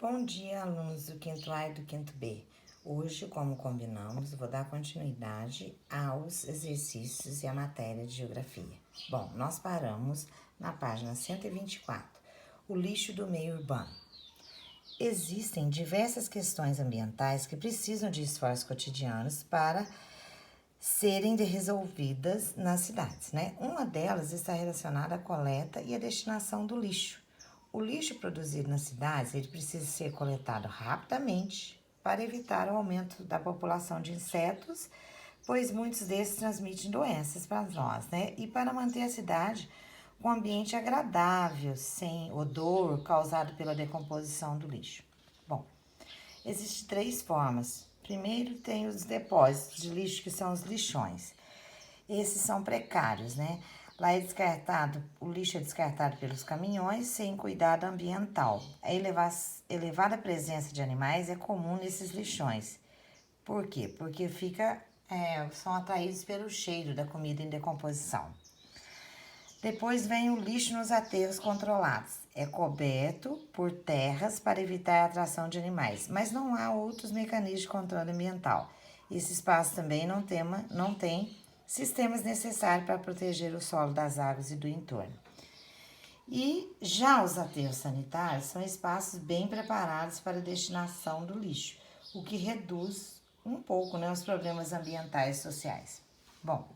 Bom dia, alunos do quinto A e do quinto B. Hoje, como combinamos, vou dar continuidade aos exercícios e à matéria de geografia. Bom, nós paramos na página 124, o lixo do meio urbano. Existem diversas questões ambientais que precisam de esforços cotidianos para serem resolvidas nas cidades, né? Uma delas está relacionada à coleta e à destinação do lixo. O lixo produzido nas cidades, ele precisa ser coletado rapidamente para evitar o aumento da população de insetos, pois muitos desses transmitem doenças para nós, né? E para manter a cidade com um ambiente agradável, sem odor causado pela decomposição do lixo. Bom, existem três formas. Primeiro tem os depósitos de lixo, que são os lixões. Esses são precários, né? Lá é descartado, o lixo é descartado pelos caminhões sem cuidado ambiental. A elevada presença de animais é comum nesses lixões. Por quê? Porque são atraídos pelo cheiro da comida em decomposição. Depois vem o lixo nos aterros controlados. É coberto por terras para evitar a atração de animais, mas não há outros mecanismos de controle ambiental. Esse espaço também não tem sistemas necessários para proteger o solo das águas e do entorno. E já os aterros sanitários são espaços bem preparados para a destinação do lixo, o que reduz um pouco, né, os problemas ambientais e sociais. Bom,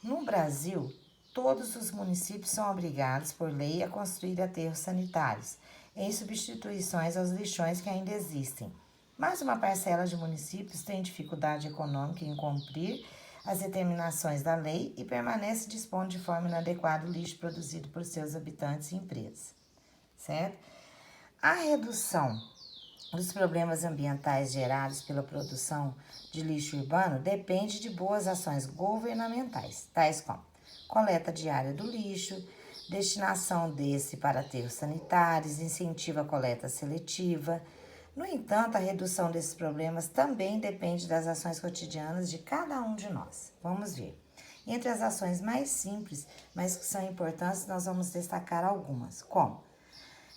no Brasil, todos os municípios são obrigados por lei a construir aterros sanitários, em substituições aos lixões que ainda existem. Mas uma parcela de municípios tem dificuldade econômica em cumprir as determinações da lei e permanece dispondo de forma inadequada o lixo produzido por seus habitantes e empresas, certo? A redução dos problemas ambientais gerados pela produção de lixo urbano depende de boas ações governamentais, tais como coleta diária do lixo, destinação desse para aterros sanitários, incentivo à coleta seletiva. No entanto, a redução desses problemas também depende das ações cotidianas de cada um de nós. Vamos ver. Entre as ações mais simples, mas que são importantes, nós vamos destacar algumas, como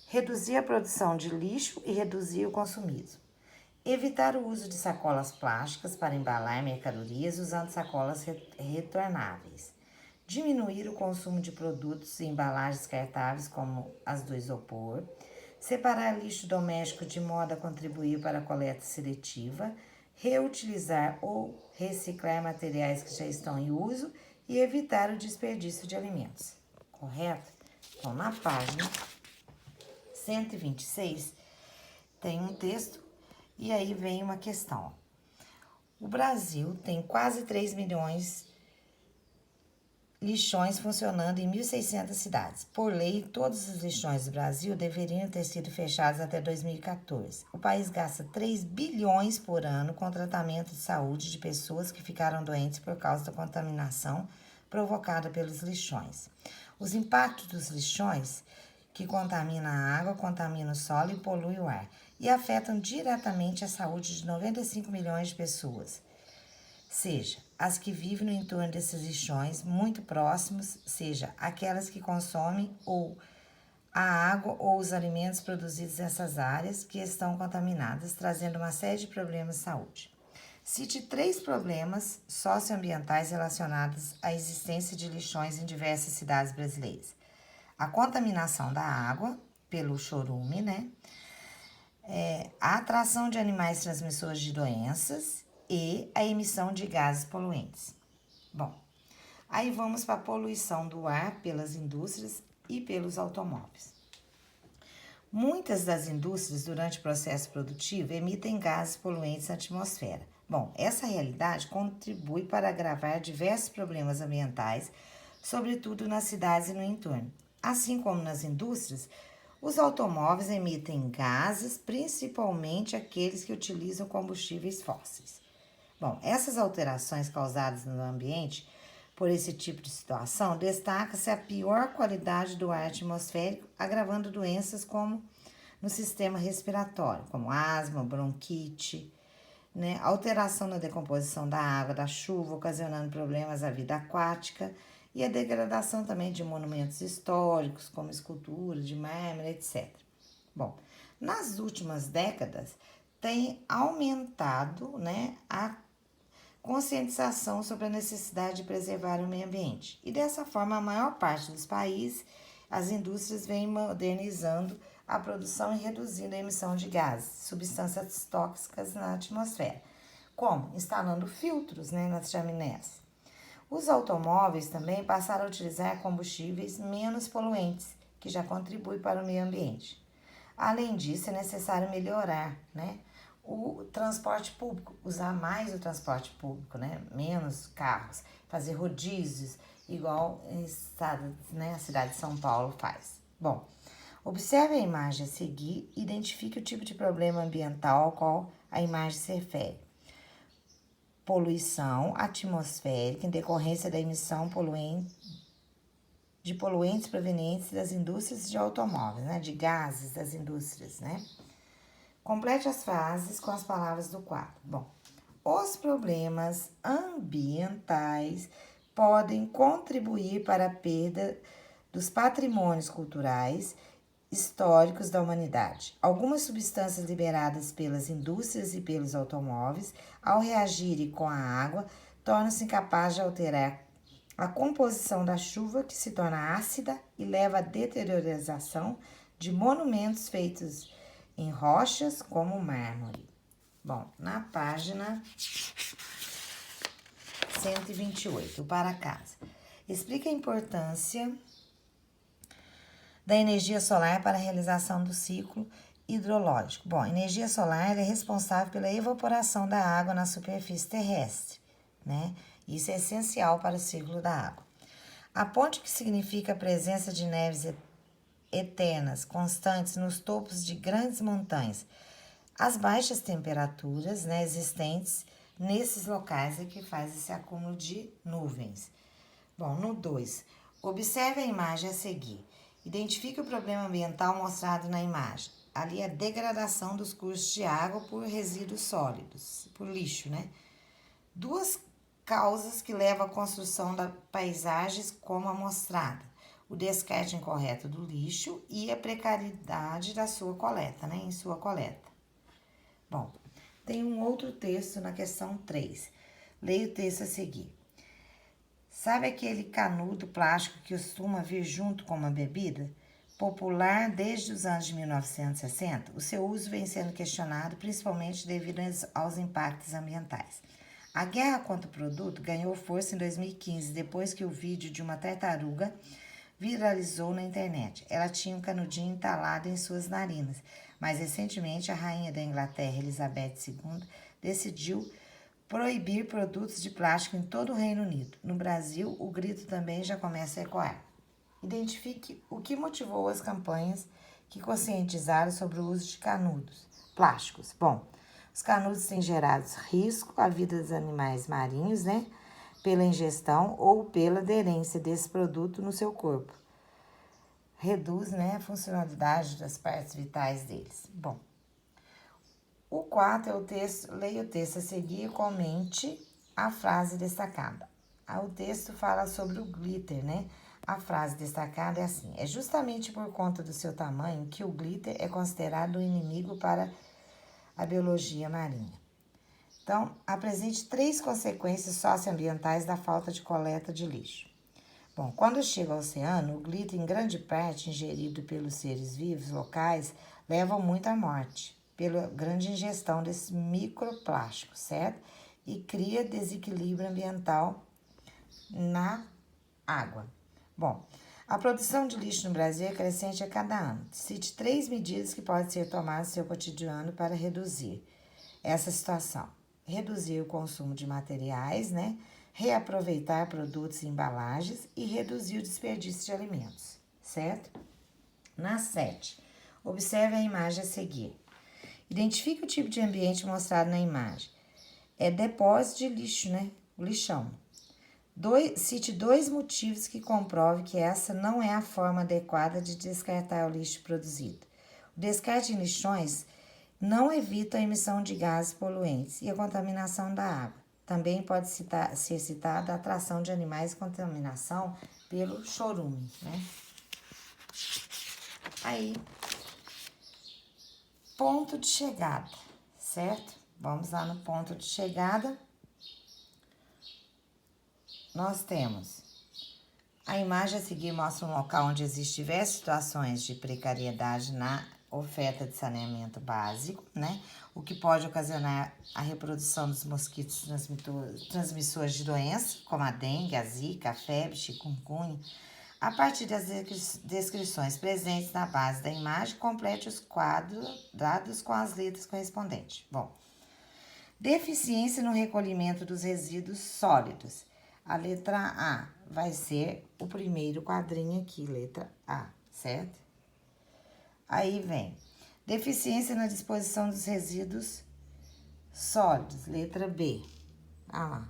reduzir a produção de lixo e reduzir o consumismo. Evitar o uso de sacolas plásticas para embalar mercadorias usando sacolas retornáveis. Diminuir o consumo de produtos e embalagens descartáveis, como as do isopor. Separar lixo doméstico de modo a contribuir para a coleta seletiva. Reutilizar ou reciclar materiais que já estão em uso e evitar o desperdício de alimentos. Correto? Então, na página 126, tem um texto e aí vem uma questão. O Brasil tem quase 3 milhões lixões funcionando em 1.600 cidades. Por lei, todos os lixões do Brasil deveriam ter sido fechados até 2014. O país gasta 3 bilhões por ano com tratamento de saúde de pessoas que ficaram doentes por causa da contaminação provocada pelos lixões. Os impactos dos lixões que contamina a água, contamina o solo e polui o ar, e afetam diretamente a saúde de 95 milhões de pessoas, seja as que vivem no entorno desses lixões, muito próximos, seja aquelas que consomem ou a água ou os alimentos produzidos nessas áreas que estão contaminadas, trazendo uma série de problemas de saúde. Cite 3 problemas socioambientais relacionados à existência de lixões em diversas cidades brasileiras. A contaminação da água pelo chorume, né? A atração de animais transmissores de doenças e a emissão de gases poluentes. Bom, aí vamos para a poluição do ar pelas indústrias e pelos automóveis. Muitas das indústrias, durante o processo produtivo, emitem gases poluentes na atmosfera. Bom, essa realidade contribui para agravar diversos problemas ambientais, sobretudo nas cidades e no entorno. Assim como nas indústrias, os automóveis emitem gases, principalmente aqueles que utilizam combustíveis fósseis. Bom, essas alterações causadas no ambiente por esse tipo de situação destaca-se a pior qualidade do ar atmosférico, agravando doenças como no sistema respiratório, como asma, bronquite, né? Alteração na decomposição da água, da chuva, ocasionando problemas à vida aquática e a degradação também de monumentos históricos, como esculturas de mármore, etc. Bom, nas últimas décadas tem aumentado, né, a conscientização sobre a necessidade de preservar o meio ambiente. E dessa forma, a maior parte dos países, as indústrias vêm modernizando a produção e reduzindo a emissão de gases, substâncias tóxicas na atmosfera. Como? Instalando filtros, né, nas chaminés. Os automóveis também passaram a utilizar combustíveis menos poluentes, que já contribuem para o meio ambiente. Além disso, é necessário melhorar, né, o transporte público, usar mais o transporte público, né, menos carros, fazer rodízios, igual né, a cidade de São Paulo faz. Bom, observe a imagem a seguir e identifique o tipo de problema ambiental ao qual a imagem se refere. Poluição atmosférica em decorrência da emissão de poluentes provenientes das indústrias de automóveis, né, de gases das indústrias, né? Complete as frases com as palavras do quadro. Bom, os problemas ambientais podem contribuir para a perda dos patrimônios culturais históricos da humanidade. Algumas substâncias liberadas pelas indústrias e pelos automóveis, ao reagirem com a água, tornam-se incapazes de alterar a composição da chuva, que se torna ácida e leva à deteriorização de monumentos feitos em rochas como mármore. Bom, na página 128, o para casa. Explica a importância da energia solar para a realização do ciclo hidrológico. Bom, a energia solar é responsável pela evaporação da água na superfície terrestre, né? Isso é essencial para o ciclo da água. Aponte o que significa a presença de neves eternas, constantes nos topos de grandes montanhas. As baixas temperaturas, né, existentes nesses locais é que faz esse acúmulo de nuvens. Bom, no 2, observe a imagem a seguir. Identifique o problema ambiental mostrado na imagem. Ali é a degradação dos cursos de água por resíduos sólidos, por lixo, né? Duas causas que levam à construção das paisagens como a mostrada: o descarte incorreto do lixo e a precariedade da sua coleta, né? Em sua coleta. Bom, tem um outro texto na questão 3. Leia o texto a seguir. Sabe aquele canudo plástico que costuma vir junto com uma bebida? Popular desde os anos de 1960, o seu uso vem sendo questionado principalmente devido aos impactos ambientais. A guerra contra o produto ganhou força em 2015, depois que o vídeo de uma tartaruga viralizou na internet. Ela tinha um canudinho entalado em suas narinas, mas recentemente a rainha da Inglaterra, Elizabeth II, decidiu proibir produtos de plástico em todo o Reino Unido. No Brasil, o grito também já começa a ecoar. Identifique o que motivou as campanhas que conscientizaram sobre o uso de canudos plásticos. Bom, os canudos têm gerado risco à vida dos animais marinhos, né? Pela ingestão ou pela aderência desse produto no seu corpo. Reduz, né, a funcionalidade das partes vitais deles. Bom, o 4 é o texto, leia o texto a seguir e comente a frase destacada. O texto fala sobre o glitter, né? A frase destacada é assim: é justamente por conta do seu tamanho que o glitter é considerado um inimigo para a biologia marinha. Então, apresente 3 consequências socioambientais da falta de coleta de lixo. Bom, quando chega ao oceano, o glitter, em grande parte ingerido pelos seres vivos locais, leva muito à morte, pela grande ingestão desses microplásticos, certo? E cria desequilíbrio ambiental na água. Bom, a produção de lixo no Brasil é crescente a cada ano. Cite 3 medidas que podem ser tomadas no seu cotidiano para reduzir essa situação. Reduzir o consumo de materiais, né? Reaproveitar produtos e embalagens e reduzir o desperdício de alimentos, certo? Na 7, observe a imagem a seguir. Identifique o tipo de ambiente mostrado na imagem. É depósito de lixo, né? O lixão. Cite 2 motivos que comprovem que essa não é a forma adequada de descartar o lixo produzido. O descarte em lixões não evita a emissão de gases poluentes e a contaminação da água. Também pode ser citada a atração de animais e contaminação pelo chorume, né? Aí, ponto de chegada, certo? Vamos lá no ponto de chegada. Nós temos a imagem a seguir mostra um local onde existem diversas situações de precariedade na oferta de saneamento básico, né? O que pode ocasionar a reprodução dos mosquitos transmissores de doença, como a dengue, a zika, a febre, chikungunya. A partir das descrições presentes na base da imagem, complete os quadros dados com as letras correspondentes. Bom, deficiência no recolhimento dos resíduos sólidos. A letra A vai ser o primeiro quadrinho aqui, letra A, certo? Aí vem deficiência na disposição dos resíduos sólidos, letra B. Ah lá.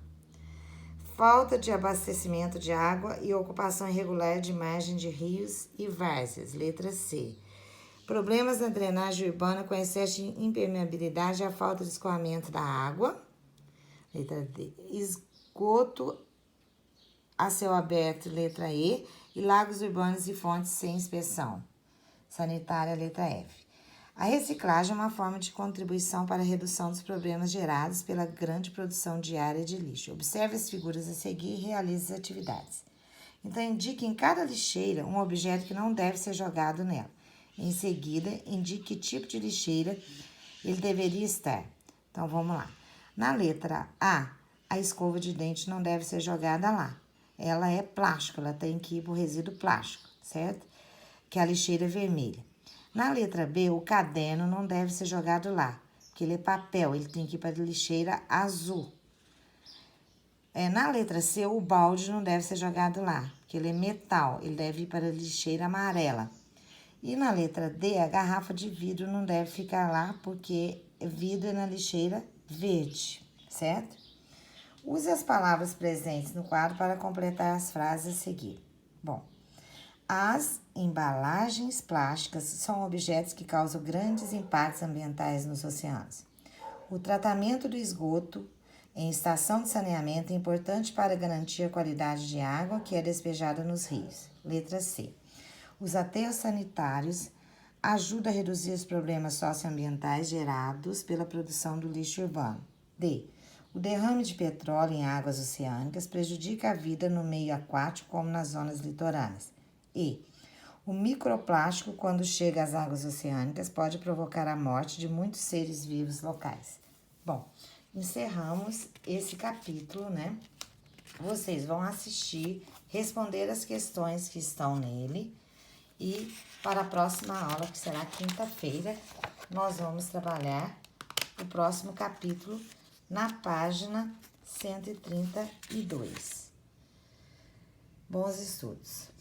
Falta de abastecimento de água e ocupação irregular de margem de rios e várzeas, letra C. Problemas na drenagem urbana com excesso de impermeabilidade e a falta de escoamento da água, letra D. Esgoto a céu aberto, letra E. E lagos urbanos e fontes sem inspeção, sanitária, letra F. A reciclagem é uma forma de contribuição para a redução dos problemas gerados pela grande produção diária de lixo. Observe as figuras a seguir e realize as atividades. Então, indique em cada lixeira um objeto que não deve ser jogado nela. Em seguida, indique que tipo de lixeira ele deveria estar. Então, vamos lá. Na letra A, a escova de dente não deve ser jogada lá. Ela é plástico, ela tem que ir para o resíduo plástico, certo? Que é a lixeira vermelha. Na letra B, o caderno não deve ser jogado lá, porque ele é papel, ele tem que ir para a lixeira azul. Na letra C, o balde não deve ser jogado lá, porque ele é metal, ele deve ir para a lixeira amarela. E na letra D, a garrafa de vidro não deve ficar lá, porque vidro é na lixeira verde, certo? Use as palavras presentes no quadro para completar as frases a seguir. Bom, as embalagens plásticas são objetos que causam grandes impactos ambientais nos oceanos. O tratamento do esgoto em estação de saneamento é importante para garantir a qualidade de água que é despejada nos rios. Letra C. Os aterros sanitários ajudam a reduzir os problemas socioambientais gerados pela produção do lixo urbano. D. O derrame de petróleo em águas oceânicas prejudica a vida no meio aquático, como nas zonas litorâneas. E. O microplástico, quando chega às águas oceânicas, pode provocar a morte de muitos seres vivos locais. Bom, encerramos esse capítulo, né? Vocês vão assistir, responder as questões que estão nele. E para a próxima aula, que será quinta-feira, nós vamos trabalhar o próximo capítulo na página 132. Bons estudos!